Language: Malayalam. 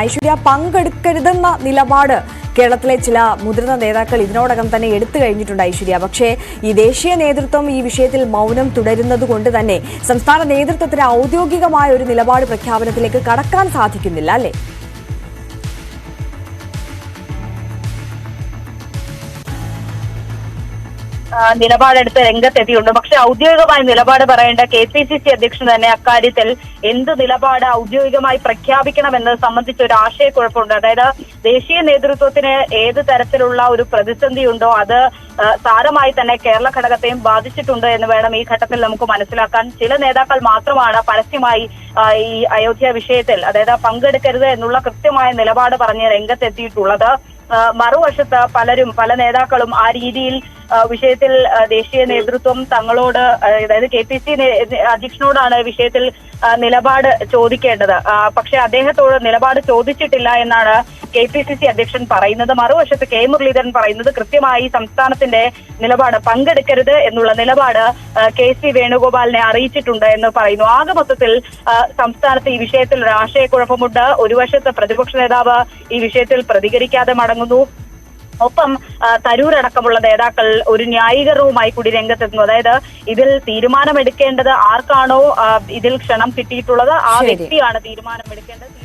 ഐശ്വര്യ പങ്കെടുക്കരുതെന്ന നിലപാട് കേരളത്തിലെ ചില മുതിർന്ന നേതാക്കൾ ഇതിനോടകം തന്നെ എടുത്തു കഴിഞ്ഞിട്ടുണ്ട് ഐശ്വര്യ. പക്ഷേ ഈ ദേശീയ നേതൃത്വം ഈ വിഷയത്തിൽ മൗനം തുടരുന്നത് കൊണ്ട് തന്നെ സംസ്ഥാന നേതൃത്വത്തിന് ഔദ്യോഗികമായ ഒരു നിലപാട് പ്രഖ്യാപനത്തിലേക്ക് കടക്കാൻ സാധിക്കുന്നില്ല, അല്ലേ? നിലപാടെടുത്ത് രംഗത്തെത്തിയിട്ടുണ്ട്. പക്ഷെ ഔദ്യോഗികമായ നിലപാട് പറയേണ്ട KPCC അധ്യക്ഷൻ തന്നെ അക്കാര്യത്തിൽ എന്ത് നിലപാട് ഔദ്യോഗികമായി പ്രഖ്യാപിക്കണമെന്നത് സംബന്ധിച്ച ഒരു ആശയക്കുഴപ്പമുണ്ട്. അതായത് ദേശീയ നേതൃത്വത്തിന് ഏത് തരത്തിലുള്ള ഒരു പ്രതിസന്ധി ഉണ്ടോ അത് സാരമായി തന്നെ കേരള ഘടകത്തെയും ബാധിച്ചിട്ടുണ്ട് എന്ന് വേണം ഈ ഘട്ടത്തിൽ നമുക്ക് മനസ്സിലാക്കാൻ. ചില നേതാക്കൾ മാത്രമാണ് പരസ്യമായി ഈ അയോധ്യ വിഷയത്തിൽ അതായത് പങ്കെടുക്കരുത് എന്നുള്ള കൃത്യമായ നിലപാട് പറഞ്ഞ് രംഗത്തെത്തിയിട്ടുള്ളത്. മറുവശത്ത് പല നേതാക്കളും ആ രീതിയിൽ വിഷയത്തിൽ ദേശീയ നേതൃത്വം തങ്ങളോട് അതായത് KPCC അധ്യക്ഷനോടാണ് വിഷയത്തിൽ നിലപാട് ചോദിക്കേണ്ടത്. പക്ഷെ അദ്ദേഹത്തോട് നിലപാട് ചോദിച്ചിട്ടില്ല എന്നാണ് KPCC അധ്യക്ഷൻ പറയുന്നത്. മറുവശത്ത് K മുരളീധരൻ പറയുന്നത് കൃത്യമായി സംസ്ഥാനത്തിന്റെ നിലപാട് പങ്കെടുക്കരുത് എന്നുള്ള നിലപാട് KC വേണുഗോപാലിനെ അറിയിച്ചിട്ടുണ്ട് എന്ന് പറയുന്നു. ആകെ മൊത്തത്തിൽ സംസ്ഥാനത്ത് ഈ വിഷയത്തിൽ ഒരു ആശയക്കുഴപ്പമുണ്ട്. ഒരു വശത്ത് പ്രതിപക്ഷ നേതാവ് ഈ വിഷയത്തിൽ പ്രതികരിക്കാതെ മടങ്ങുന്നു. ഒപ്പം തരൂരടക്കമുള്ള നേതാക്കൾ ഒരു ന്യായീകരണവുമായി കൂടി രംഗത്തെത്തുന്നു. അതായത് ഇതിൽ തീരുമാനമെടുക്കേണ്ടത് ആർക്കാണോ ഇതിൽ ക്ഷണം കിട്ടിയിട്ടുള്ളത് ആ വ്യക്തിയാണ് തീരുമാനമെടുക്കേണ്ടത്.